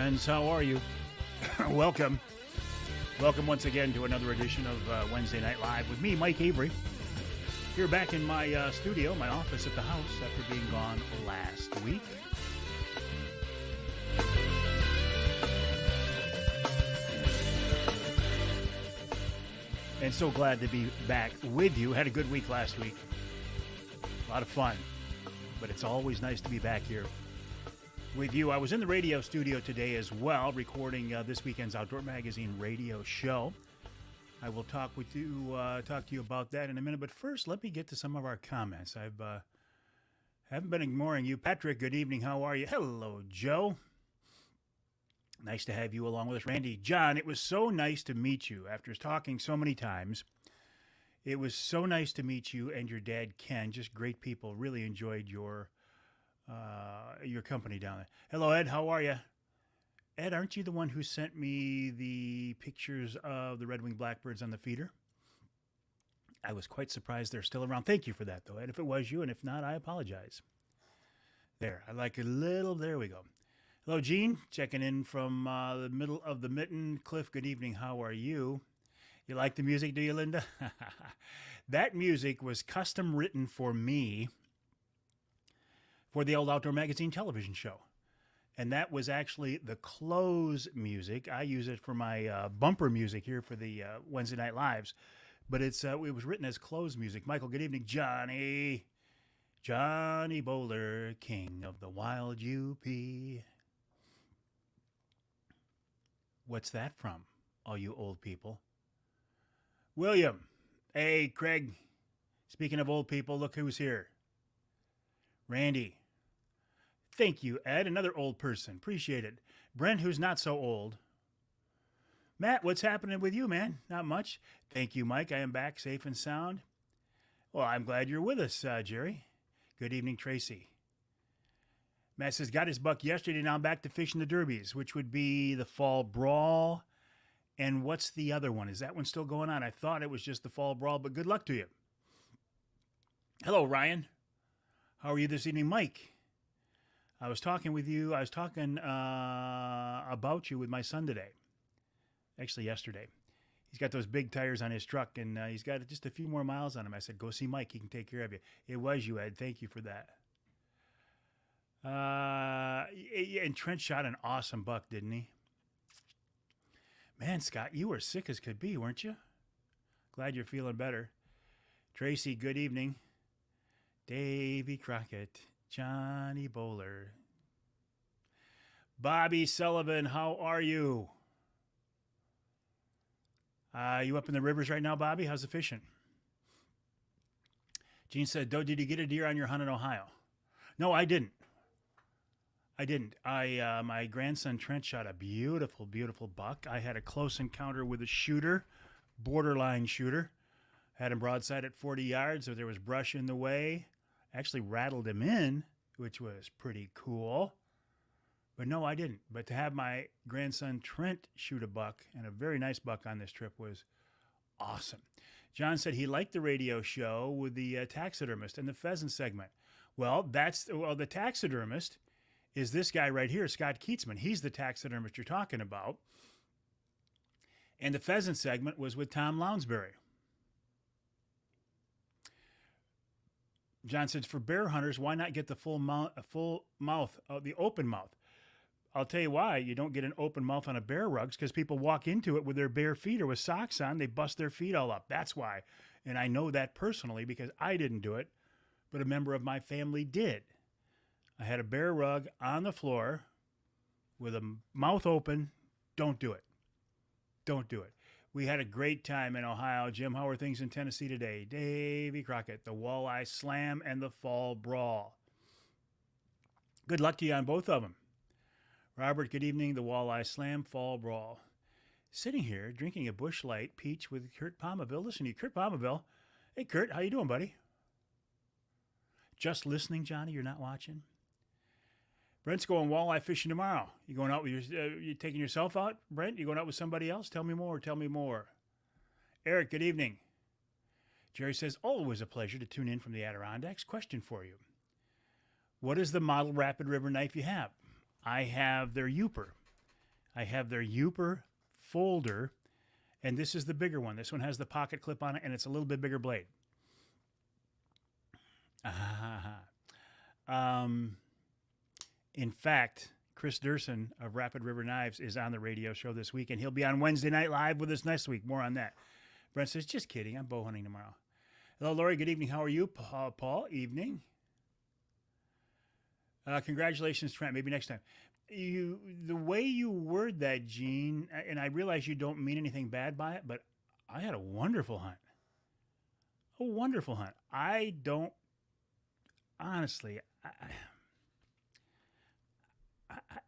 friends. How are you? Welcome. Welcome once again to another edition of Wednesday Night Live with me, Mike Avery. Here back in my studio, my office at the house after being gone last week. And so glad to be back with you. Had a good week last week. A lot of fun. But it's always nice to be back here with you. I was in the radio studio today as well, recording this weekend's Outdoor Magazine radio show. I will talk to you about that in a minute. But first, let me get to some of our comments. Haven't been ignoring you. Patrick, good evening. How are you? Hello, Joe. Nice to have you along with us. Randy, John, it was so nice to meet you after talking so many times. It was so nice to meet you and your dad, Ken. Just great people. Really enjoyed your company down there. Hello, Ed. How are you? Ed, aren't you the one who sent me the pictures of the red-winged blackbirds on the feeder? I was quite surprised they're still around. Thank you for that, though, Ed. If it was you, and if not, I apologize. There. I like a little. There we go. Hello, Gene. Checking in from the middle of the mitten. Cliff, good evening. How are you? You like the music, do you, Linda? That music was custom written for me for the old Outdoor Magazine television show. And that was actually the close music. I use it for my bumper music here for the Wednesday Night Lives. But it was written as close music. Michael, good evening. Johnny Bowler, king of the wild UP. What's that from, all you old people? William. Hey, Craig. Speaking of old people, look who's here. Randy. Thank you, Ed. Another old person. Appreciate it. Brent, who's not so old. Matt, what's happening with you, man? Not much. Thank you, Mike. I am back safe and sound. Well, I'm glad you're with us, Jerry. Good evening, Tracy. Matt says, got his buck yesterday, now I'm back to fishing the derbies, which would be the Fall Brawl. And what's the other one? Is that one still going on? I thought it was just the Fall Brawl, but good luck to you. Hello, Ryan. How are you this evening? Mike, I was talking with you. I was talking about you with my son today. Actually, yesterday. He's got those big tires on his truck, and he's got just a few more miles on him. I said, go see Mike. He can take care of you. It was you, Ed. Thank you for that. And Trent shot an awesome buck, didn't he? Man, Scott, you were sick as could be, weren't you? Glad you're feeling better. Tracy, good evening. Davy Crockett, Johnny Bowler. Bobby Sullivan, how are you? You up in the rivers right now, Bobby? How's the fishing? Gene said, did you get a deer on your hunt in Ohio? No, I didn't. My grandson Trent shot a beautiful, beautiful buck. I had a close encounter with a shooter, borderline shooter. Had him broadside at 40 yards, so there was brush in the way. Actually rattled him in, which was pretty cool. But no, I didn't. But to have my grandson Trent shoot a buck, and a very nice buck on this trip, was awesome. John said he liked the radio show with the taxidermist and the pheasant segment. Well, the taxidermist is this guy right here, Scott Keatsman. He's the taxidermist you're talking about. And the pheasant segment was with Tom Lounsbury. John says, for bear hunters, why not get the the open mouth? I'll tell you why you don't get an open mouth on a bear rug, because people walk into it with their bare feet or with socks on. They bust their feet all up. That's why. And I know that personally because I didn't do it, but a member of my family did. I had a bear rug on the floor with a mouth open. Don't do it. Don't do it. We had a great time in Ohio. Jim, how are things in Tennessee today? Davy Crockett, the Walleye Slam and the Fall Brawl. Good luck to you on both of them. Robert, good evening. The Walleye Slam, Fall Brawl. Sitting here drinking a Busch Light Peach with Kurt Palmaville. Listen to you, Kurt Palmaville. Hey, Kurt, how you doing, buddy? Just listening, Johnny? You're not watching? Brent's going walleye fishing tomorrow. You going out with you taking yourself out, Brent? You going out with somebody else? Tell me more. Tell me more. Eric, good evening. Jerry says, always a pleasure to tune in from the Adirondacks. Question for you. What is the model Rapid River knife you have? I have their Uper. I have their Youper folder, and this is the bigger one. This one has the pocket clip on it, and it's a little bit bigger blade. In fact, Chris Durson of Rapid River Knives is on the radio show this week, and he'll be on Wednesday Night Live with us next week. More on that. Brent says, just kidding. I'm bow hunting tomorrow. Hello, Lori. Good evening. How are you? Paul, evening. Congratulations, Trent. Maybe next time. The way you word that, Gene, and I realize you don't mean anything bad by it, but I had a wonderful hunt. A wonderful hunt. I don't, honestly,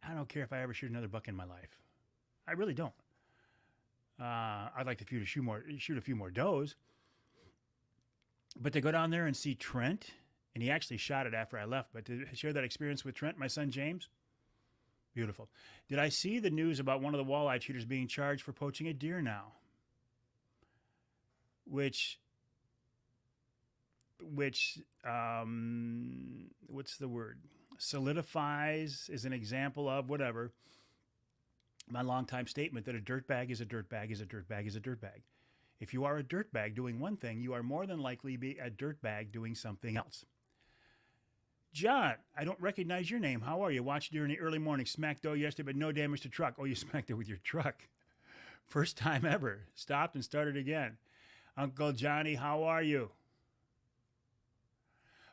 I don't care if I ever shoot another buck in my life. I really don't. I'd like to shoot a few more does. But to go down there and see Trent, and he actually shot it after I left, but to share that experience with Trent, my son James, beautiful. Did I see the news about one of the walleye shooters being charged for poaching a deer now? Which what's the word? Solidifies is an example of whatever. My longtime statement that a dirtbag is a dirtbag is a dirtbag is a dirtbag. If you are a dirtbag doing one thing, you are more than likely to be a dirtbag doing something else. John, I don't recognize your name. How are you? Watched during the early morning. Smacked doe yesterday, but no damage to truck. Oh, you smacked it with your truck. First time ever. Stopped and started again. Uncle Johnny, how are you?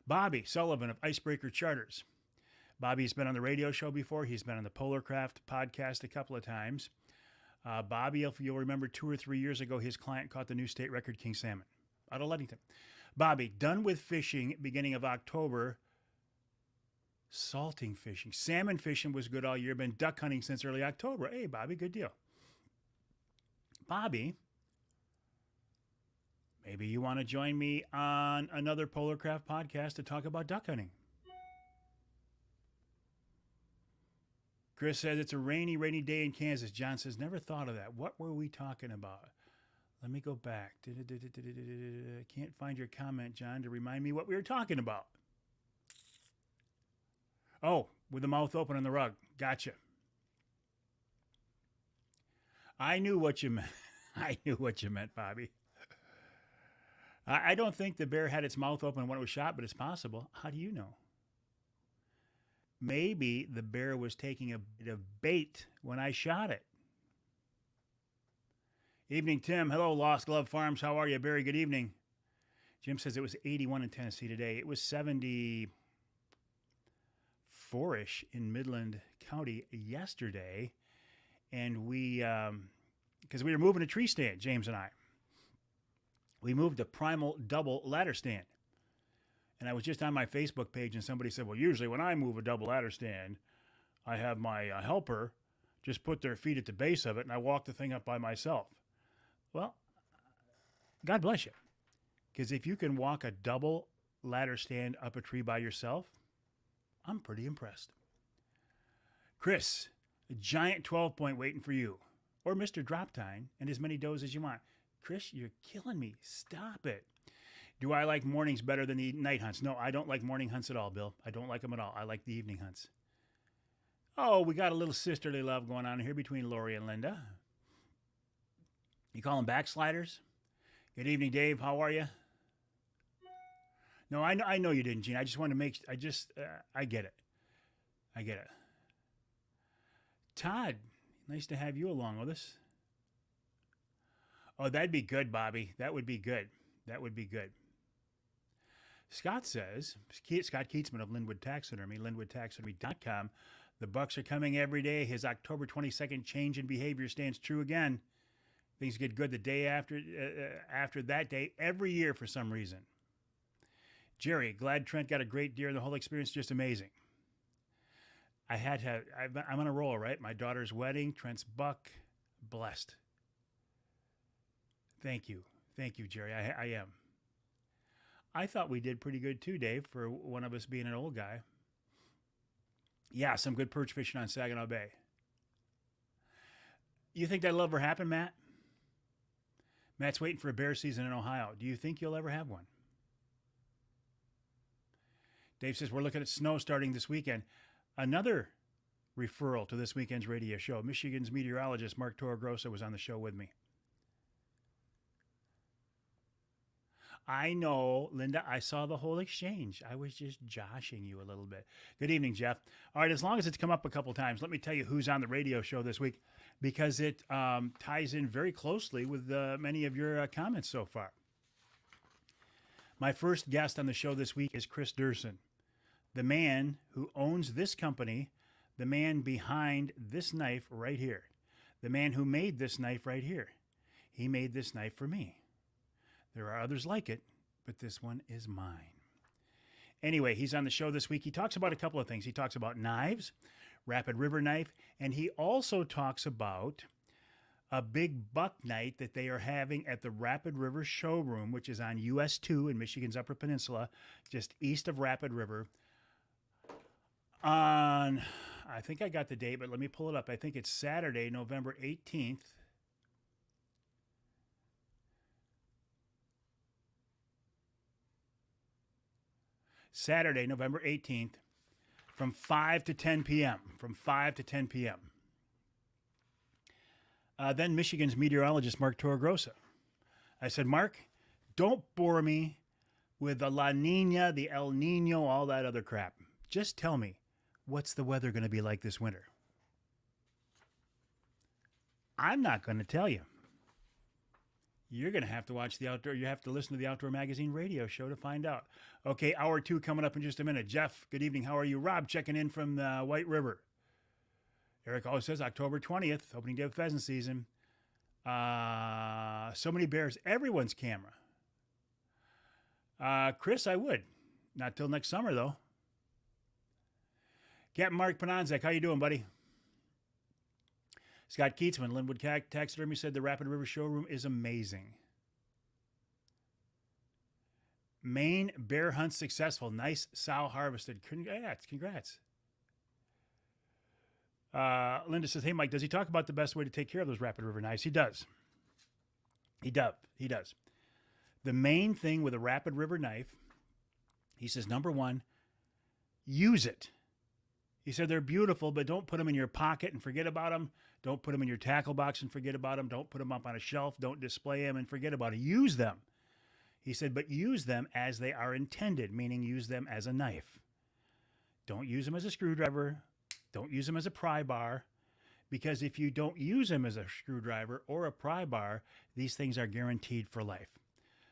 Bobby Sullivan of Icebreaker Charters. Bobby's been on the radio show before. He's been on the Polarcraft podcast a couple of times. Bobby, if you'll remember 2 or 3 years ago, his client caught the new state record king salmon out of Ludington. Bobby, done with fishing beginning of October. Salting fishing. Salmon fishing was good all year. Been duck hunting since early October. Hey, Bobby, good deal. Bobby, maybe you want to join me on another Polarcraft podcast to talk about duck hunting. Chris says it's a rainy day in Kansas. John says, never thought of that. What were we talking about? Let me go back. I can't find your comment, John, to remind me what we were talking about. Oh, with the mouth open on the rug. Gotcha. I knew what you meant. I knew what you meant, Bobby. I don't think the bear had its mouth open when it was shot, but it's possible. How do you know? Maybe the bear was taking a bit of bait when I shot it. Evening, Tim. Hello, Lost Glove Farms. How are you? Very good evening. Jim says it was 81 in Tennessee today. It was 74-ish in Midland County yesterday. And because we were moving a tree stand, James and I. We moved a Primal double ladder stand. And I was just on my Facebook page and somebody said, well, usually when I move a double ladder stand, I have my helper just put their feet at the base of it and I walk the thing up by myself. Well, God bless you. Because if you can walk a double ladder stand up a tree by yourself, I'm pretty impressed. Chris, a giant 12-point waiting for you. Or Mr. Drop Time and as many does as you want. Chris, you're killing me. Stop it. Do I like mornings better than the night hunts? No, I don't like morning hunts at all, Bill. I don't like them at all. I like the evening hunts. Oh, we got a little sisterly love going on here between Lori and Linda. You call them backsliders? Good evening, Dave. How are you? No, I know you didn't, Gene. I just wanted to make. I get it. I get it. Todd, nice to have you along with us. Oh, that'd be good, Bobby. That would be good. That would be good. Scott says, Scott Keatsman of Linwood Taxidermy, linwoodtaxidermy.com, the bucks are coming every day. His October 22nd change in behavior stands true again. Things get good the day after that day every year for some reason. Jerry, glad Trent got a great deer and the whole experience just amazing. I'm on a roll, right? My daughter's wedding, Trent's buck, blessed. Thank you. Thank you, Jerry. I am. I thought we did pretty good too, Dave, for one of us being an old guy. Yeah, some good perch fishing on Saginaw Bay. You think that'll ever happen, Matt? Matt's waiting for a bear season in Ohio. Do you think you'll ever have one? Dave says, we're looking at snow starting this weekend. Another referral to this weekend's radio show. Michigan's meteorologist Mark Torregrossa was on the show with me. I know, Linda, I saw the whole exchange. I was just joshing you a little bit. Good evening, Jeff. All right, as long as it's come up a couple times, let me tell you who's on the radio show this week because it ties in very closely with many of your comments so far. My first guest on the show this week is Chris Durson, the man who owns this company, the man behind this knife right here, the man who made this knife right here. He made this knife for me. There are others like it, but this one is mine. Anyway, he's on the show this week. He talks about a couple of things. He talks about knives, Rapid River knife, and he also talks about a big buck night that they are having at the Rapid River showroom, which is on US 2 in Michigan's Upper Peninsula, just east of Rapid River. I think I got the date, but let me pull it up. I think it's Saturday, November 18th. Saturday, November 18th, from 5 to 10 p.m. From 5 to 10 p.m. Then Michigan's meteorologist, Mark Torregrossa. I said, Mark, don't bore me with the La Nina, the El Nino, all that other crap. Just tell me, what's the weather going to be like this winter? I'm not going to tell you. You're going to have to watch the Outdoor. You have to listen to the Outdoor Magazine radio show to find out. Okay, hour 2 coming up in just a minute. Jeff, good evening. How are you? Rob, checking in from the White River. Eric always says October 20th, opening day of pheasant season. So many bears. Everyone's camera. Chris, I would. Not till next summer, though. Captain Mark Pananzek, how you doing, buddy? Scott Keatsman, Linwood Taxidermy, said the Rapid River showroom is amazing. Maine bear hunt successful. Nice sow harvested. Congrats. Linda says, hey, Mike, does he talk about the best way to take care of those Rapid River knives? He does. He does. The main thing with a Rapid River knife, he says, number one, use it. He said they're beautiful, but don't put them in your pocket and forget about them. Don't put them in your tackle box and forget about them. Don't put them up on a shelf. Don't display them and forget about it. Use them. He said, but use them as they are intended, meaning use them as a knife. Don't use them as a screwdriver. Don't use them as a pry bar, because if you don't use them as a screwdriver or a pry bar, these things are guaranteed for life.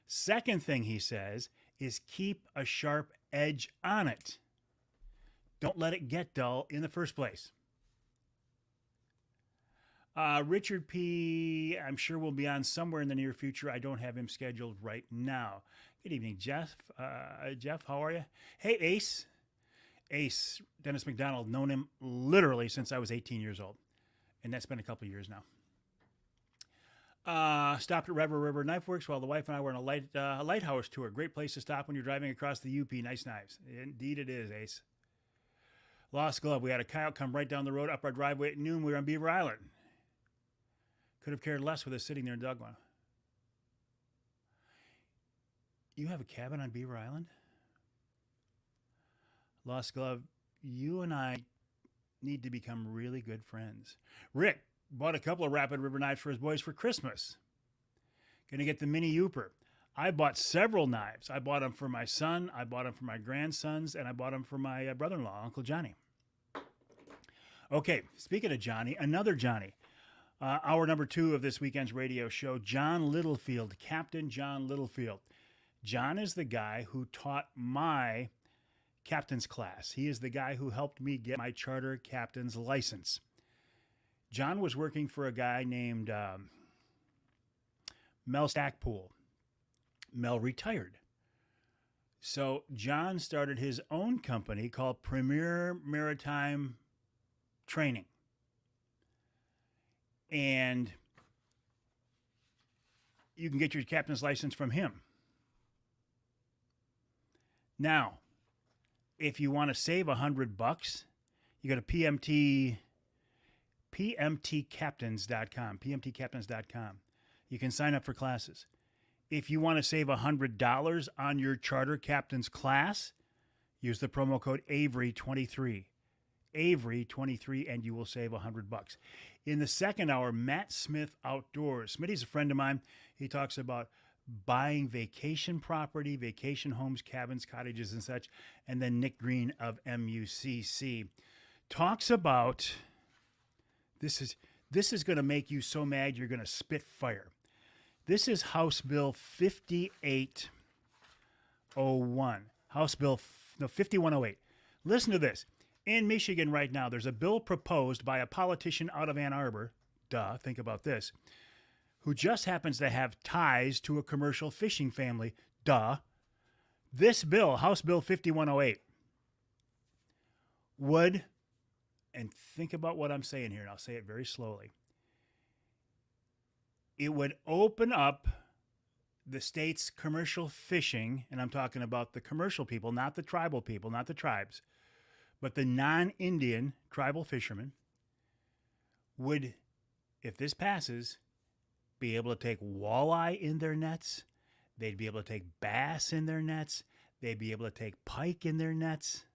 Second thing he says is keep a sharp edge on it. Don't let it get dull in the first place. Richard P., I'm sure will be on somewhere in the near future. I don't have him scheduled right now. Good evening, Jeff. Jeff, how are you? Hey, Ace. Ace, Dennis McDonald, known him literally since I was 18 years old. And that's been a couple of years now. Stopped at River River Knife Works while the wife and I were on a lighthouse tour. Great place to stop when you're driving across the UP. Nice knives. Indeed it is, Ace. Lost glove. We had a coyote come right down the road up our driveway at noon. We were on Beaver Island. Could have cared less with us sitting there in Dugway. You have a cabin on Beaver Island? Lost glove, you and I need to become really good friends. Rick bought a couple of Rapid River knives for his boys for Christmas. Gonna get the mini Uper. I bought several knives. I bought them for my son, I bought them for my grandsons, and I bought them for my brother-in-law, Uncle Johnny. Okay, speaking of Johnny, another Johnny. Hour number 2 of this weekend's radio show, John Littlefield, Captain John Littlefield. John is the guy who taught my captain's class. He is the guy who helped me get my charter captain's license. John was working for a guy named Mel Stackpool. Mel retired. So John started his own company called Premier Maritime Training. And you can get your captain's license from him. Now, if you want to save $100, you go to pmtcaptains.com, pmtcaptains.com. You can sign up for classes. If you want to save $100 on your charter captain's class, use the promo code Avery23, Avery 23, and you will save $100. In the second hour, Matt Smith Outdoors. Smitty's a friend of mine. He talks about buying vacation property, vacation homes, cabins, cottages, and such. And then Nick Green of MUCC talks about this is going to make you so mad you're going to spit fire. This is House Bill 5801. House Bill 5108. Listen to this. In Michigan right now, there's a bill proposed by a politician out of Ann Arbor, think about this, who just happens to have ties to a commercial fishing family, This bill, House Bill 5108, would, and think about what I'm saying here, and I'll say it very slowly, it would open up the state's commercial fishing, and I'm talking about the commercial people, not the tribal people, not the tribes, but the non-Indian tribal fishermen would, if this passes, be able to take walleye in their nets. They'd be able to take bass in their nets. They'd be able to take pike in their nets.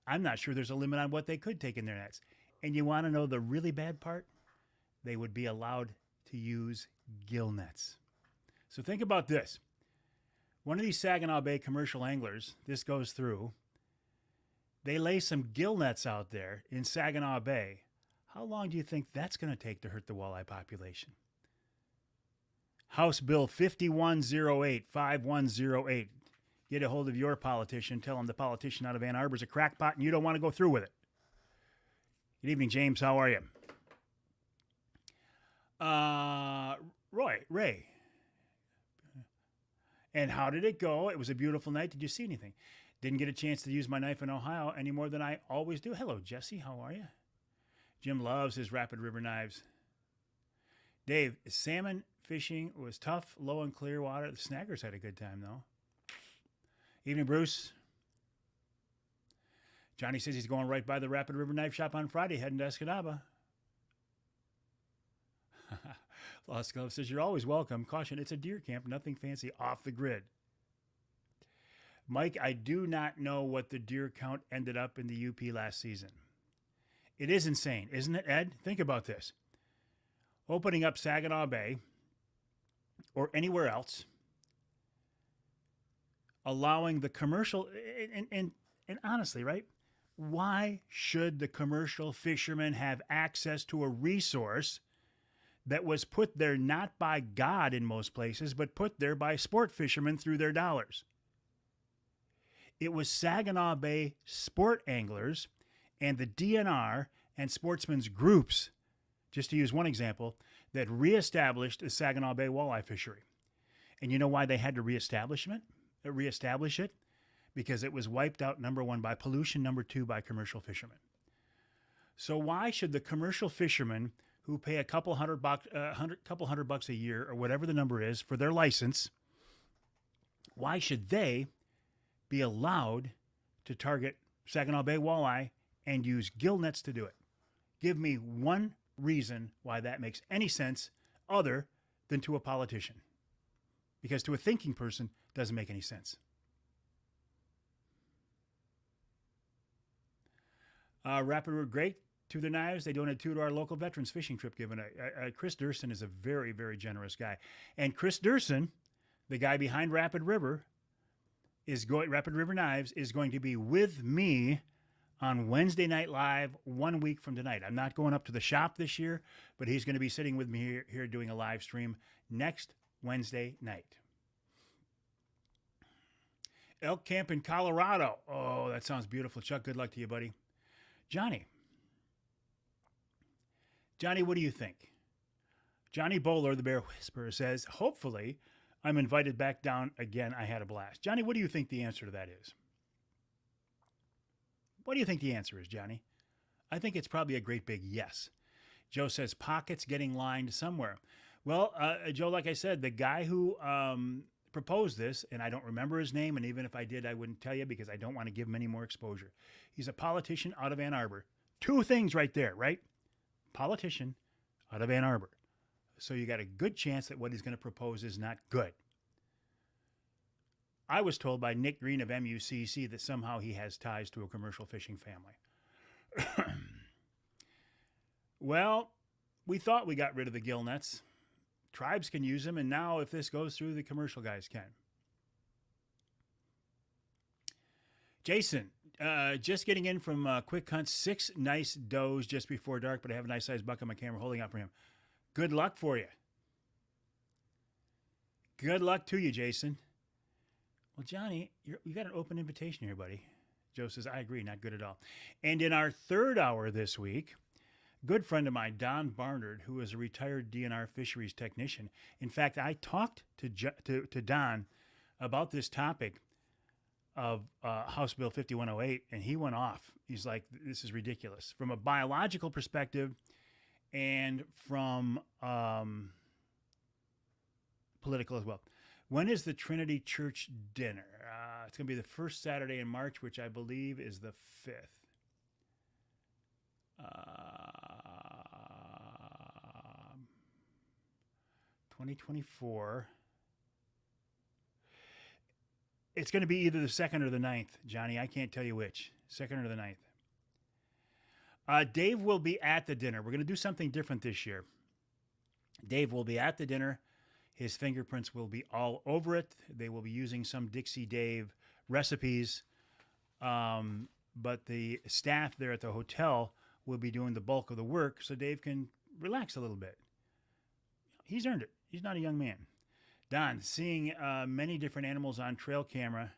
I'm not sure there's a limit on what they could take in their nets. And you want to know the really bad part? They would be allowed to use gill nets. So think about this. One of these Saginaw Bay commercial anglers, this goes through, they lay some gill nets out there in Saginaw Bay. How long do you think that's going to take to hurt the walleye population? House Bill 5108. Get a hold of your politician. Tell him the politician out of Ann Arbor is a crackpot and you don't want to go through with it. Good evening, James. How are you? Ray. And how did it go? It was a beautiful night. Did you see anything? Didn't get a chance to use my knife in Ohio any more than I always do. Hello, Jesse. How are you? Jim loves his Rapid River knives. Dave, salmon fishing was tough, low and clear water. The snaggers had a good time, though. Evening, Bruce. Johnny says he's going right by the Rapid River Knife Shop on Friday, heading to Escanaba. Lost Glove says, you're always welcome. Caution, it's a deer camp, nothing fancy, off the grid. Mike, I do not know what the deer count ended up in the UP last season. It is insane, isn't it, Ed? Think about this. Opening up Saginaw Bay or anywhere else, allowing the commercial, and honestly, right? Why should the commercial fishermen have access to a resource that was put there not by God in most places, but put there by sport fishermen through their dollars? It was Saginaw Bay sport anglers and the DNR and sportsmen's groups, just to use one example, that reestablished the Saginaw Bay walleye fishery. And you know why they had to reestablish it? Because it was wiped out, number one, by pollution, number two, by commercial fishermen. So why should the commercial fishermen who pay a couple hundred bucks a year or whatever the number is for their license, why should they be allowed to target Saginaw Bay walleye and use gill nets to do it? Give me one reason why that makes any sense other than to a politician. Because to a thinking person, it doesn't make any sense. Rapid were great to their knives. They donated 2 to our local veterans fishing trip given. Chris Durson is a very, very generous guy. And Chris Durson, the guy behind Rapid River Knives, is going to be with me on Wednesday Night Live 1 week from tonight. I'm not going up to the shop this year, but he's going to be sitting with me here doing a live stream next Wednesday night. Elk Camp in Colorado. Oh, that sounds beautiful. Chuck, good luck to you, buddy. Johnny, what do you think? Johnny Bowler, the Bear Whisperer, says, hopefully I'm invited back down again. I had a blast. Johnny, what do you think the answer to that is? What do you think the answer is, Johnny? I think it's probably a great big yes. Joe says, pockets getting lined somewhere. Well, Joe, like I said, the guy who proposed this, and I don't remember his name, and even if I did, I wouldn't tell you because I don't want to give him any more exposure. He's a politician out of Ann Arbor. 2 things right there, right? Politician out of Ann Arbor. So you got a good chance that what he's going to propose is not good. I was told by Nick Green of MUCC that somehow he has ties to a commercial fishing family. Well, we thought we got rid of the gill nets. Tribes can use them, and now if this goes through, the commercial guys can. Jason, just getting in from Quick Hunt, 6 nice does just before dark, but I have a nice sized buck on my camera holding out for him. Good luck for you. Good luck to you, Jason. Well, Johnny, you got an open invitation here, buddy. Joe says, I agree, not good at all. And in our third hour this week, good friend of mine, Don Barnard, who is a retired DNR fisheries technician. In fact, I talked to Don about this topic of House Bill 5108, and he went off. He's like, this is ridiculous from a biological perspective and from political as well. When is the Trinity Church dinner? It's going to be the first Saturday in March, which I believe is the 5th. 2024. It's going to be either the 2nd or the 9th, Johnny. I can't tell you which. 2nd or the 9th. Dave will be at the dinner. We're going to do something different this year. Dave will be at the dinner. His fingerprints will be all over it. They will be using some Dixie Dave recipes. But the staff there at the hotel will be doing the bulk of the work so Dave can relax a little bit. He's earned it. He's not a young man. Don, seeing many different animals on trail camera,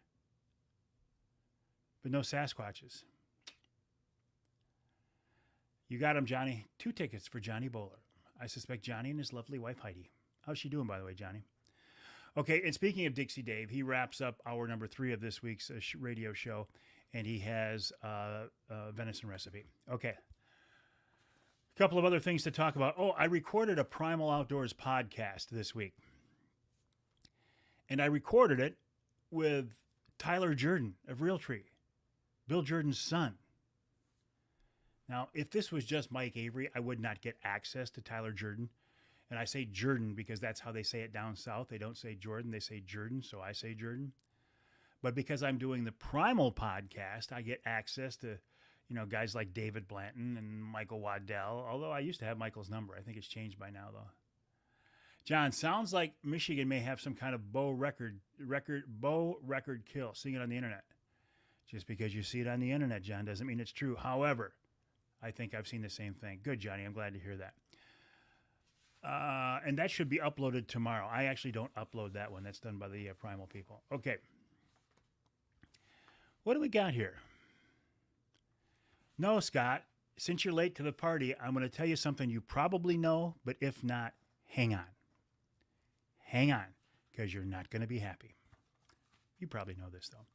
but no Sasquatches. You got him, Johnny. 2 tickets for Johnny Bowler. I suspect Johnny and his lovely wife, Heidi. How's she doing, by the way, Johnny? Okay, and speaking of Dixie Dave, he wraps up hour number 3 of this week's radio show, and he has a venison recipe. Okay. A couple of other things to talk about. Oh, I recorded a Primal Outdoors podcast this week. And I recorded it with Tyler Jordan of Realtree, Bill Jordan's son. Now, if this was just Mike Avery, I would not get access to Tyler Jordan. And I say Jordan because that's how they say it down south. They don't say Jordan, they say Jordan, so I say Jordan. But because I'm doing the Primal podcast, I get access to, guys like David Blanton and Michael Waddell, although I used to have Michael's number. I think it's changed by now, though. John, sounds like Michigan may have some kind of bow record kill, seeing it on the internet. Just because you see it on the internet, John, doesn't mean it's true. However, I think I've seen the same thing. Good, Johnny. I'm glad to hear that. And that should be uploaded tomorrow. I actually don't upload that one. That's done by the Primal people. Okay. What do we got here? No, Scott, since you're late to the party, I'm going to tell you something you probably know, but if not, hang on. Hang on, because you're not going to be happy. You probably know this, though.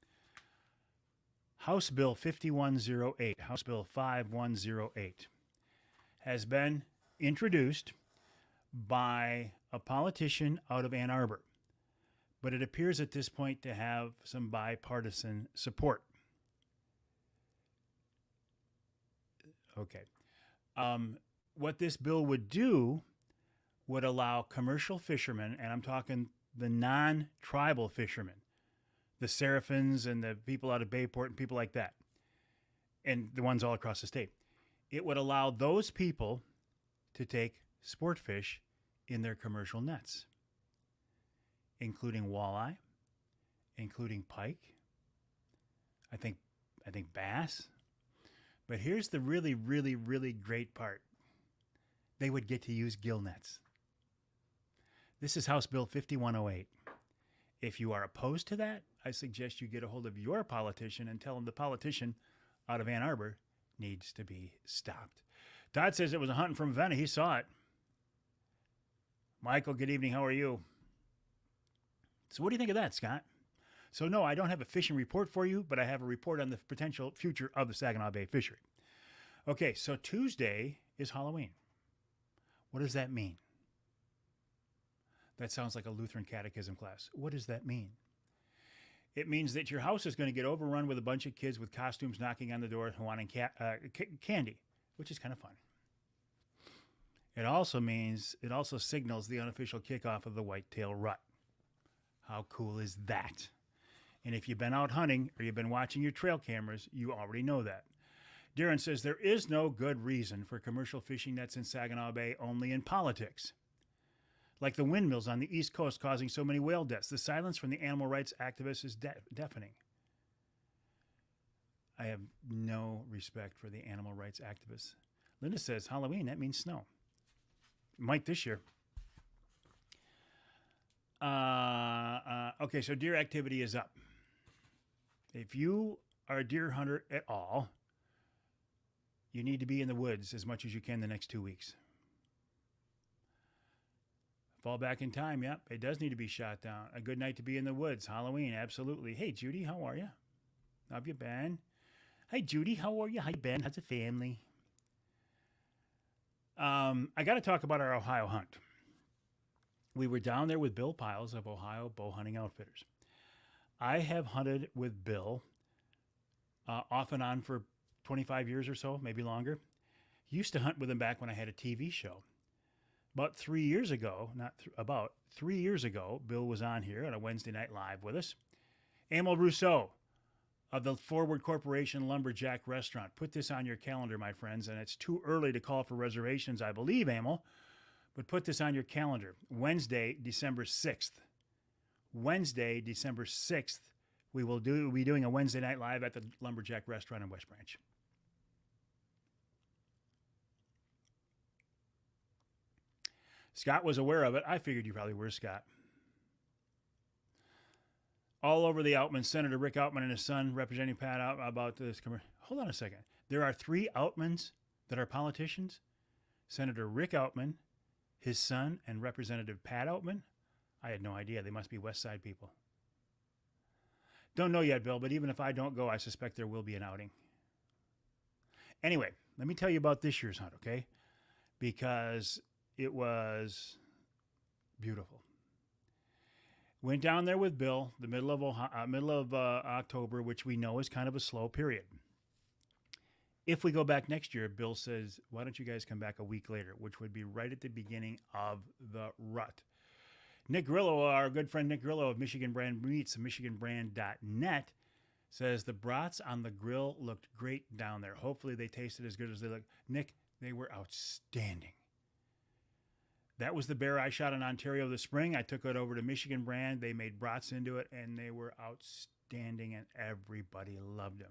House Bill 5108, House Bill 5108, has been introduced by a politician out of Ann Arbor, but it appears at this point to have some bipartisan support. Okay. What this bill would do would allow commercial fishermen, and I'm talking the non-tribal fishermen, the Seraphins and the people out of Bayport and people like that, and the ones all across the state. It would allow those people to take sport fish in their commercial nets, including walleye, including pike, I think bass. But here's the really, really, really great part. They would get to use gill nets. This is House Bill 5108. If you are opposed to that, I suggest you get a hold of your politician and tell him the politician out of Ann Arbor needs to be stopped. Todd says it was a hunting from Vienna. He saw it. Michael, good evening. How are you? So what do you think of that, Scott? So no, I don't have a fishing report for you, but I have a report on the potential future of the Saginaw Bay fishery. Okay, so Tuesday is Halloween. What does that mean? That sounds like a Lutheran catechism class. What does that mean? It means that your house is going to get overrun with a bunch of kids with costumes knocking on the door and wanting candy, which is kind of fun. It also signals the unofficial kickoff of the whitetail rut. How cool is that? And if you've been out hunting or you've been watching your trail cameras, you already know that. Darren says there is no good reason for commercial fishing nets in Saginaw Bay, only in politics. Like the windmills on the East Coast causing so many whale deaths. The silence from the animal rights activists is deafening. I have no respect for the animal rights activists. Linda says Halloween, that means snow. Might this year. Okay, so deer activity is up. If you are a deer hunter at all, you need to be in the woods as much as you can the next 2 weeks. Fall back in time, yep, it does need to be shot down. A good night to be in the woods. Halloween, absolutely. Hey, Judy, how are you? How have you been? Hi, Judy, how are you? Hi, Ben. How's the family? I got to talk about our Ohio hunt. We were down there with Bill Piles of Ohio Bow Hunting Outfitters. I have hunted with Bill off and on for 25 years or so, maybe longer. Used to hunt with him back when I had a TV show. About 3 years ago, about 3 years ago, Bill was on here on a Wednesday night live with us. Emil Rousseau of the Forward Corporation Lumberjack Restaurant. Put this on your calendar, my friends, and it's too early to call for reservations, I believe, Emil, but put this on your calendar. Wednesday, December 6th. Wednesday, December 6th, we'll be doing a Wednesday night live at the Lumberjack Restaurant in West Branch. Scott was aware of it. I figured you probably were, Scott. All over the Outman, Senator Rick Outman and his son, Representative Pat Outman, about this. Hold on a second. There are 3 Outmans that are politicians. Senator Rick Outman, his son, and Representative Pat Outman. I had no idea. They must be West Side people. Don't know yet, Bill, but even if I don't go, I suspect there will be an outing. Anyway, let me tell you about this year's hunt, okay? Because it was beautiful. Went down there with Bill, the middle of October, which we know is kind of a slow period. If we go back next year, Bill says, why don't you guys come back a week later, which would be right at the beginning of the rut. Nick Grillo, our good friend Nick Grillo of Michigan Brand Meats, michiganbrand.net, says the brats on the grill looked great down there. Hopefully they tasted as good as they look. Nick, they were outstanding. That was the bear I shot in Ontario this spring. I took it over to Michigan Brand. They made brats into it, and they were outstanding, and everybody loved them.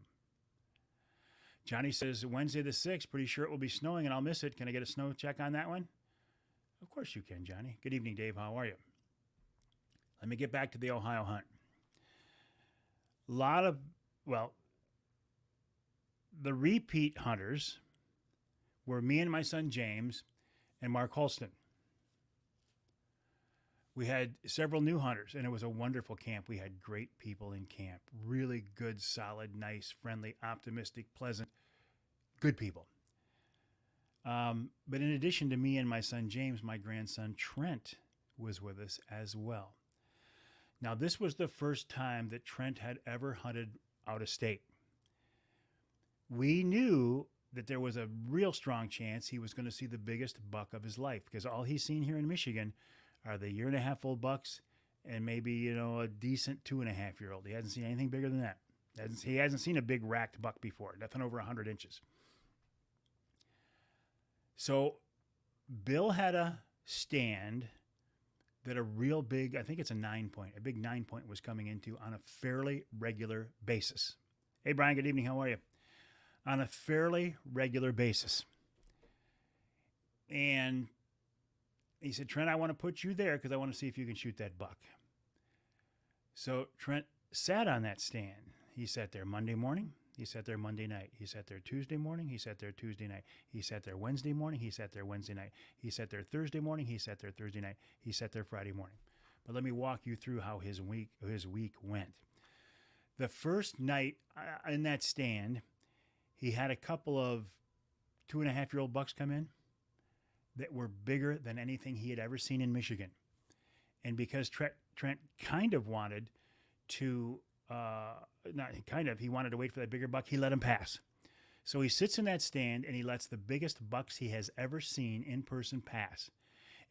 Johnny says, Wednesday the 6th, pretty sure it will be snowing, and I'll miss it. Can I get a snow check on that one? Of course you can, Johnny. Good evening, Dave. How are you? Let me get back to the Ohio hunt. The repeat hunters were me and my son James and Mark Holston. We had several new hunters, and it was a wonderful camp. We had great people in camp. Really good, solid, nice, friendly, optimistic, pleasant, good people. But in addition to me and my son James, my grandson Trent was with us as well. Now, this was the first time that Trent had ever hunted out of state. We knew that there was a real strong chance he was going to see the biggest buck of his life, because all he's seen here in Michigan are the 1.5-year-old bucks and maybe, a decent 2.5-year-old. He hasn't seen anything bigger than that. He hasn't seen a big racked buck before, nothing over 100 inches. So Bill had a stand that a real big, I think it's a big 9-point was coming into on a fairly regular basis. Hey, Brian, good evening. How are you? On a fairly regular basis. And he said, Trent, I want to put you there because I want to see if you can shoot that buck. So Trent sat on that stand. He sat there Monday morning. He sat there Monday night. He sat there Tuesday morning. He sat there Tuesday night. He sat there Wednesday morning. He sat there Wednesday night. He sat there Thursday morning. He sat there Thursday night. He sat there Friday morning. But let me walk you through how his week went. The first night in that stand, he had a couple of 2.5-year-old bucks come in that were bigger than anything he had ever seen in Michigan. And because Trent kind of wanted to, he wanted to wait for that bigger buck, he let him pass. So he sits in that stand and he lets the biggest bucks he has ever seen in person pass.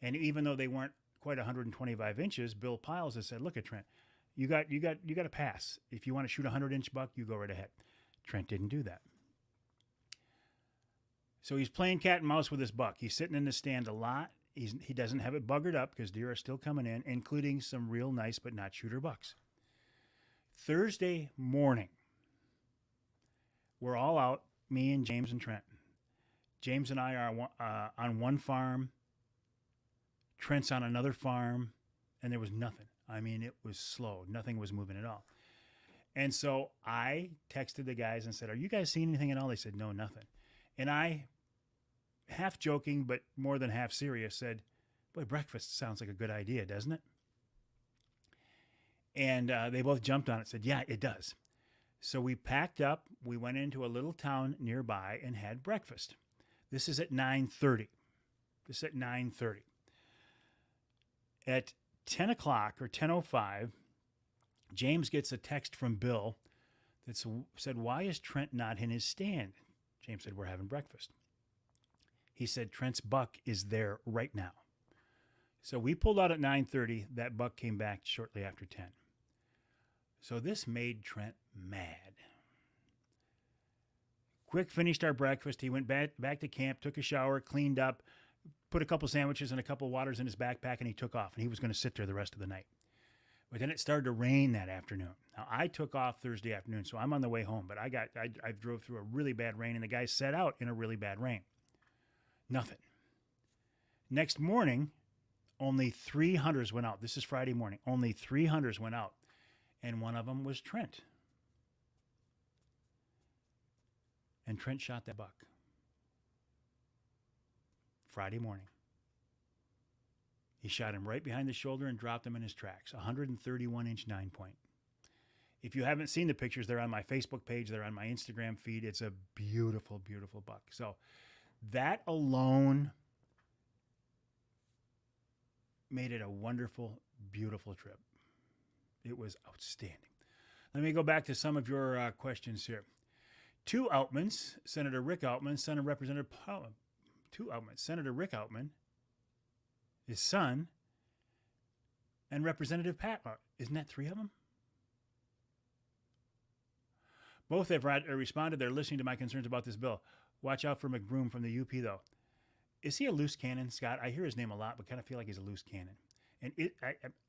And even though they weren't quite 125 inches, Bill Piles has said, look at Trent, You got to pass. If you want to shoot a 100-inch buck, you go right ahead. Trent didn't do that. So he's playing cat and mouse with his buck. He's sitting in the stand a lot. He doesn't have it buggered up because deer are still coming in, including some real nice but not shooter bucks. Thursday morning, we're all out, me and James and Trent. James and I are on one farm. Trent's on another farm, and there was nothing. I mean, it was slow. Nothing was moving at all. And so I texted the guys and said, "Are you guys seeing anything at all?" They said, "No, nothing." And I, half joking, but more than half serious, said, "Boy, breakfast sounds like a good idea, doesn't it?" And they both jumped on it, said, "Yeah, it does." So we packed up. We went into a little town nearby and had breakfast. This is at 9:30. This is at 9:30. At 10 o'clock or 10:05, James gets a text from Bill that said, "Why is Trent not in his stand?" James said, "We're having breakfast." He said, "Trent's buck is there right now." So we pulled out at 9:30. That buck came back shortly after 10. So this made Trent mad. Quick finished our breakfast. He went back to camp, took a shower, cleaned up, put a couple sandwiches and a couple waters in his backpack, and he took off. And he was going to sit there the rest of the night. But then it started to rain that afternoon. Now, I took off Thursday afternoon, so I'm on the way home. But I drove through a really bad rain, and the guys set out in a really bad rain. Nothing. Next morning, only 3 hunters went out. This is Friday morning. Only 3 hunters went out, and one of them was Trent. And Trent shot that buck Friday morning. He shot him right behind the shoulder and dropped him in his tracks, 131-inch 9-point. If you haven't seen the pictures, they're on my Facebook page. They're on my Instagram feed. It's a beautiful, beautiful buck. So that alone made it a wonderful, beautiful trip. It was outstanding. Let me go back to some of your questions here. Senator Rick Outman, son of Representative Senator Rick Outman, his son, and Representative Pat. Isn't that 3 of them? Both have responded. They're listening to my concerns about this bill. Watch out for McBroom from the UP, though. Is he a loose cannon, Scott? I hear his name a lot, but kind of feel like he's a loose cannon. And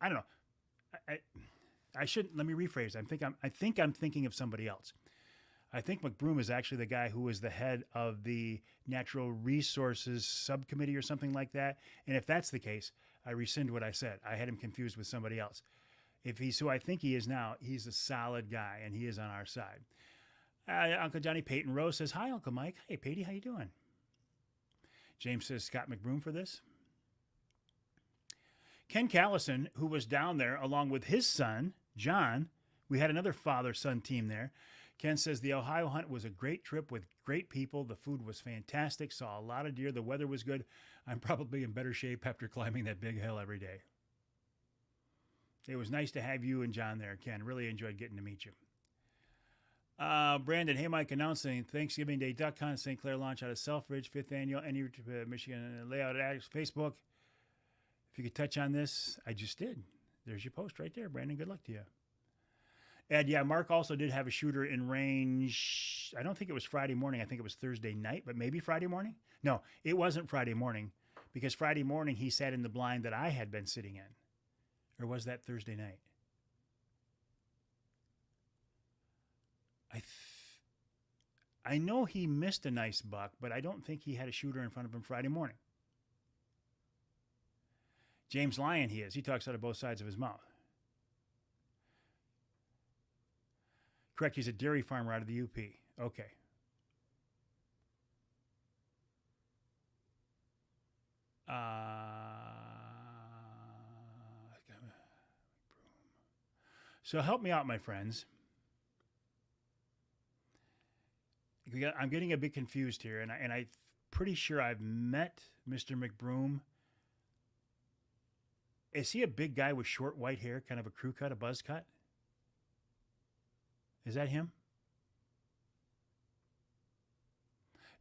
I don't know. I shouldn't. Let me rephrase. I think I'm thinking of somebody else. I think McBroom is actually the guy who was the head of the Natural Resources Subcommittee or something like that. And if that's the case, I rescind what I said. I had him confused with somebody else. If he's who I think he is now, he's a solid guy, and he is on our side. Uncle Johnny Peyton Rose says, "Hi, Uncle Mike. Hey, Patey, how you doing?" James says, "Scott McBroom for this." Ken Callison, who was down there along with his son, John, we had another father-son team there. Ken says the Ohio hunt was a great trip with great people. The food was fantastic. Saw a lot of deer. The weather was good. I'm probably in better shape after climbing that big hill every day. It was nice to have you and John there, Ken. Really enjoyed getting to meet you. Brandon, hey, Mike, announcing Thanksgiving Day duck hunt, St. Clair launch out of Selfridge, 5th annual Michigan layout at Facebook. If you could touch on this, I just did. There's your post right there, Brandon. Good luck to you. And yeah, Mark also did have a shooter in range. I don't think it was Friday morning. I think it was Thursday night, but maybe Friday morning. No, it wasn't Friday morning because Friday morning he sat in the blind that I had been sitting in. Or was that Thursday night? I know he missed a nice buck, but I don't think he had a shooter in front of him Friday morning. James Lyon, he is. He talks out of both sides of his mouth. Correct, he's a dairy farmer out of the UP. Okay. So help me out, my friends. I'm getting a bit confused here, and I'm pretty sure I've met Mr. McBroom. Is he a big guy with short white hair, kind of a crew cut, a buzz cut? Is that him?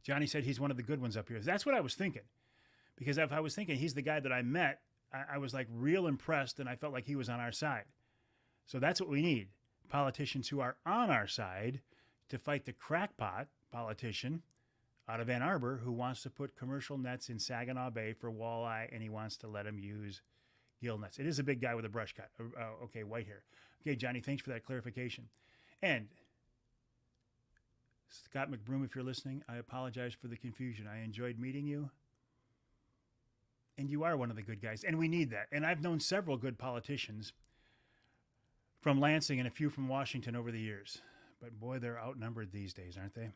Johnny said he's one of the good ones up here. That's what I was thinking. Because if I was thinking he's the guy that I met, I was like real impressed, and I felt like he was on our side. So that's what we need. Politicians who are on our side to fight the crackpot politician out of Ann Arbor who wants to put commercial nets in Saginaw Bay for walleye, and he wants to let them use gill nets. It is a big guy with a brush cut. Okay, white hair. Okay, Johnny, thanks for that clarification. And Scott McBroom, if you're listening, I apologize for the confusion. I enjoyed meeting you. And you are one of the good guys. And we need that. And I've known several good politicians from Lansing and a few from Washington over the years. But boy, they're outnumbered these days, aren't they?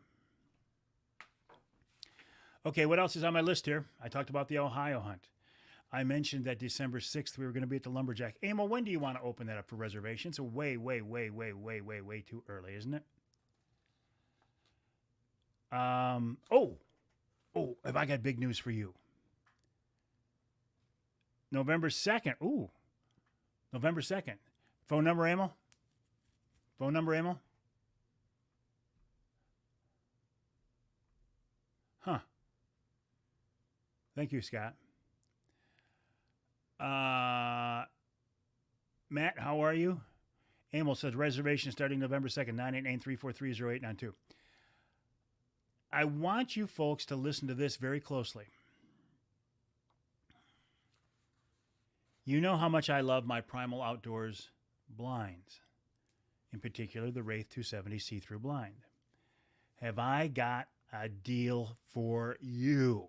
Okay, what else is on my list here? I talked about the Ohio hunt. I mentioned that December 6th we were going to be at the Lumberjack. Emil, when do you want to open that up for reservations? So way too early, isn't it? Have I got big news for you? November 2nd. Ooh, November 2nd. Phone number, Emil? Phone number, Emil? Huh. Thank you, Scott. Matt, how are you? Emil says reservation starting November 2nd, 989-343-0892. I want you folks to listen to this very closely. You know how much I love my Primal Outdoors blinds, in particular the Wraith 270 see-through blind. Have I got a deal for you?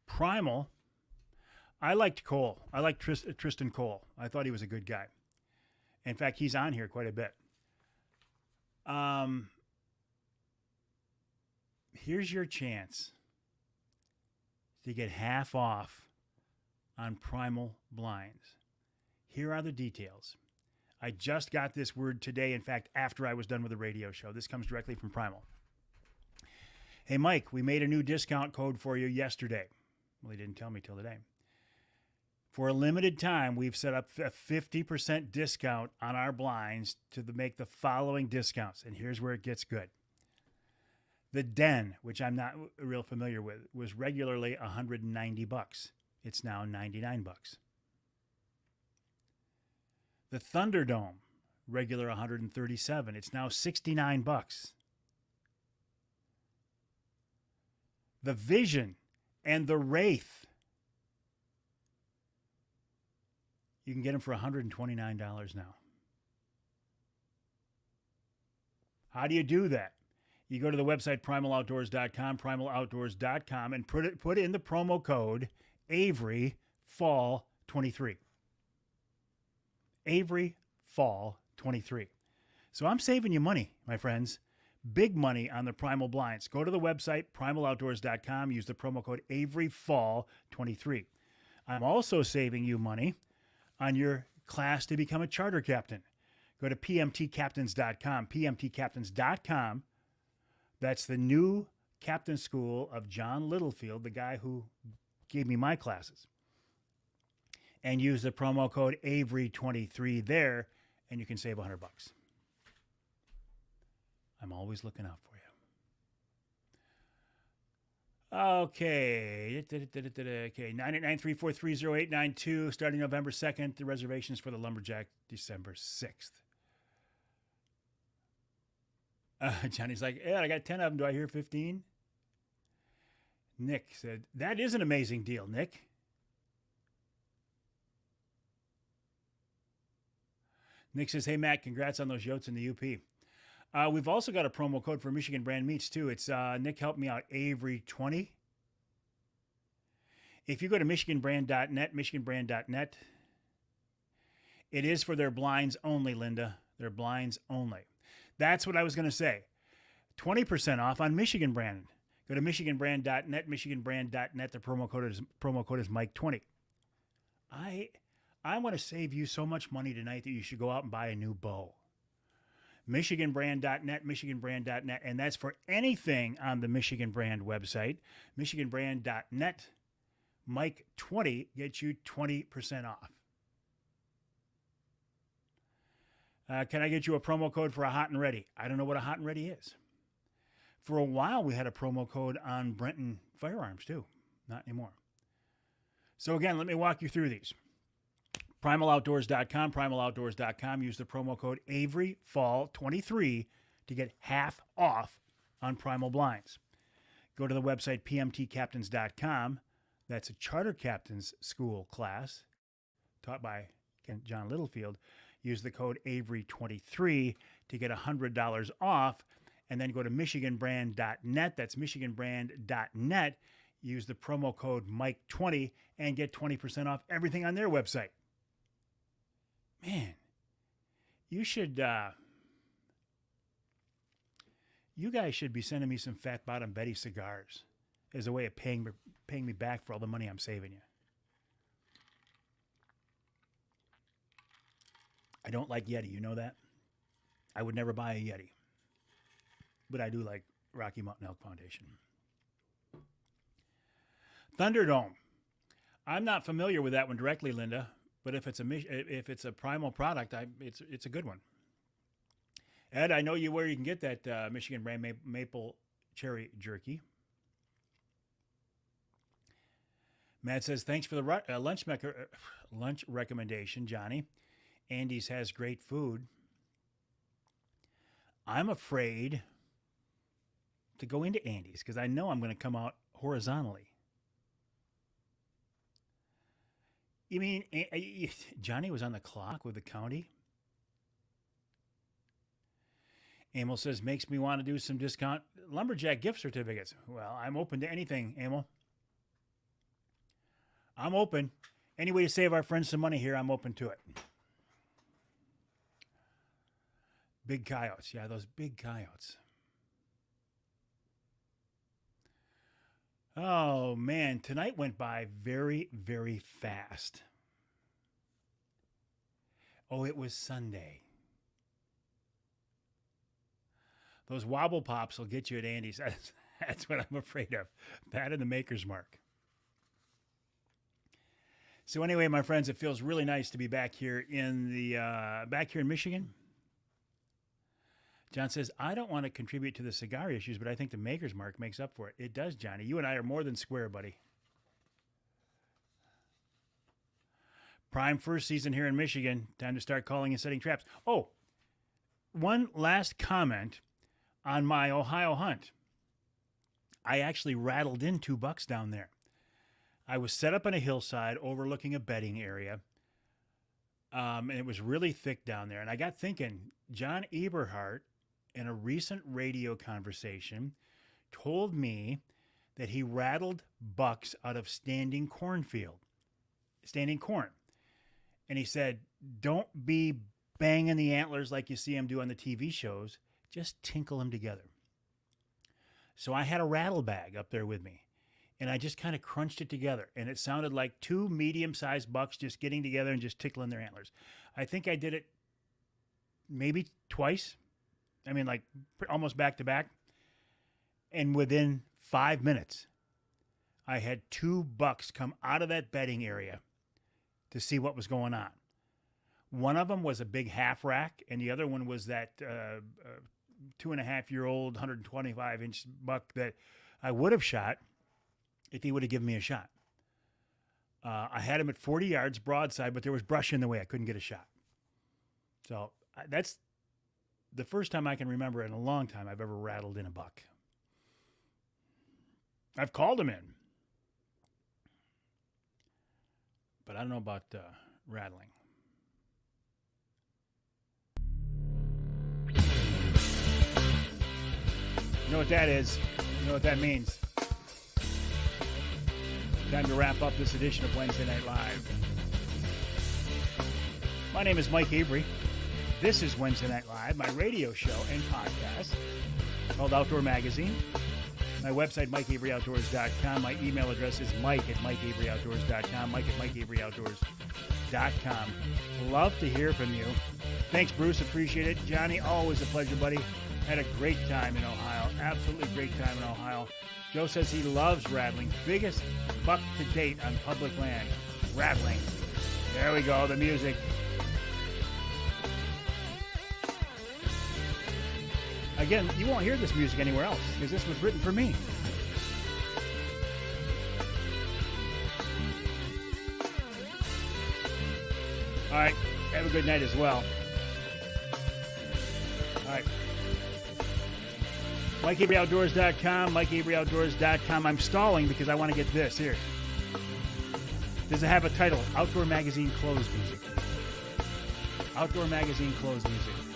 Primal, I liked Cole. I liked Tristan Cole. I thought he was a good guy. In fact, he's on here quite a bit. Here's your chance to get half off on Primal blinds. Here are the details. I just got this word today, in fact, after I was done with the radio show. This comes directly from Primal. Hey, Mike, we made a new discount code for you yesterday. Well, he didn't tell me till today. For a limited time, we've set up a 50% discount on our blinds to make the following discounts. And here's where it gets good. The Den, which I'm not real familiar with, was regularly $190. It's now $99. The Thunderdome, regular $137. It's now $69. The Vision and the Wraith, you can get them for $129 now. How do you do that? You go to the website primaloutdoors.com, and put in the promo code Avery Fall 23. Avery Fall 23. So I'm saving you money, my friends. Big money on the Primal blinds. Go to the website primaloutdoors.com. Use the promo code Avery Fall 23. I'm also saving you money on your class to become a charter captain. Go to pmtcaptains.com. pmtcaptains.com. That's the new captain school of John Littlefield, the guy who gave me my classes. And use the promo code Avery23 there, and you can save $100. I'm always looking out for you. Okay. Okay. 989-343-0892, starting November 2nd. The reservations for the Lumberjack, December 6th. Johnny's like, yeah, I got 10 of them. Do I hear 15? Nick said, that is an amazing deal, Nick. Nick says, hey, Matt, congrats on those yotes in the UP. We've also got a promo code for Michigan brand meats, too. It's Nick, help me out, Avery20. If you go to michiganbrand.net, it is for their blinds only, Linda. Their blinds only. That's what I was going to say. 20% off on Michigan brand. Go to michiganbrand.net, michiganbrand.net. The promo code is Mike20. I want to save you so much money tonight that you should go out and buy a new bow. michiganbrand.net, michiganbrand.net, and that's for anything on the Michigan Brand website. michiganbrand.net, Mike20 gets you 20% off. Can I get you a promo code for a hot and ready? I don't know what a hot and ready is. For a while, we had a promo code on Brenton Firearms, too. Not anymore. So again, let me walk you through these. PrimalOutdoors.com, PrimalOutdoors.com. Use the promo code AveryFall23 to get half off on Primal blinds. Go to the website PMTCaptains.com. That's a charter captain's school class taught by John Littlefield. Use the code Avery23 to get $100 off. And then go to MichiganBrand.net. That's MichiganBrand.net. Use the promo code Mike20 and get 20% off everything on their website. Man, you guys should be sending me some Fat Bottom Betty cigars as a way of paying me back for all the money I'm saving you. I don't like Yeti, you know that? I would never buy a Yeti. But I do like Rocky Mountain Elk Foundation. Thunderdome. I'm not familiar with that one directly, Linda, but if it's a Primal product, it's a good one. Ed, I know where you can get that Michigan brand maple cherry jerky. Matt says, thanks for the lunch recommendation, Johnny. Andy's has great food. I'm afraid to go into Andy's because I know I'm going to come out horizontally. You mean Johnny was on the clock with the county? Emil says, makes me want to do some discount lumberjack gift certificates. Well, I'm open to anything, Emil. I'm open. Any way to save our friends some money here, I'm open to it. Big coyotes. Yeah, those big coyotes. Oh, man. Tonight went by very, very fast. Oh, it was Sunday. Those wobble pops will get you at Andy's. That's what I'm afraid of. That and the Maker's Mark. So anyway, my friends, it feels really nice to be back here in Michigan. John says, I don't want to contribute to the cigar issues, but I think the Maker's Mark makes up for it. It does, Johnny. You and I are more than square, buddy. Prime first season here in Michigan. Time to start calling and setting traps. Oh, one last comment on my Ohio hunt. I actually rattled in 2 bucks down there. I was set up on a hillside overlooking a bedding area. And it was really thick down there. And I got thinking, John Eberhardt, in a recent radio conversation, told me that he rattled bucks out of standing corn. And he said, don't be banging the antlers like you see him do on the TV shows. Just tinkle them together. So I had a rattle bag up there with me. And I just kind of crunched it together. And it sounded like 2 medium-sized bucks just getting together and just tickling their antlers. I think I did it maybe twice. I mean, like almost back to back. And within 5 minutes, I had 2 bucks come out of that bedding area to see what was going on. One of them was a big half rack, and the other one was that 2.5-year-old 125-inch buck that I would have shot if he would have given me a shot. I had him at 40 yards broadside, but there was brush in the way. I couldn't get a shot. So that's the first time I can remember in a long time I've ever rattled in a buck. I've called him in, but I don't know about rattling. You know what that is? You know what that means? Time to wrap up this edition of Wednesday Night Live. My name is Mike Avery. This is Wednesday Night Live, my radio show and podcast called Outdoor Magazine. My website, MikeAveryOutdoors.com. My email address is Mike@MikeAveryOutdoors.com. Mike@MikeAveryOutdoors.com. Love to hear from you. Thanks, Bruce. Appreciate it. Johnny, always a pleasure, buddy. Had a great time in Ohio. Absolutely great time in Ohio. Joe says he loves rattling. Biggest buck to date on public land. Rattling. There we go, the music. Again, you won't hear this music anywhere else because this was written for me. All right. Have a good night as well. All right. MikeAveryOutdoors.com, MikeAveryOutdoors.com. I'm stalling because I want to get this. Here. Does it have a title? Outdoor Magazine Clothes Music. Outdoor Magazine Clothes Music.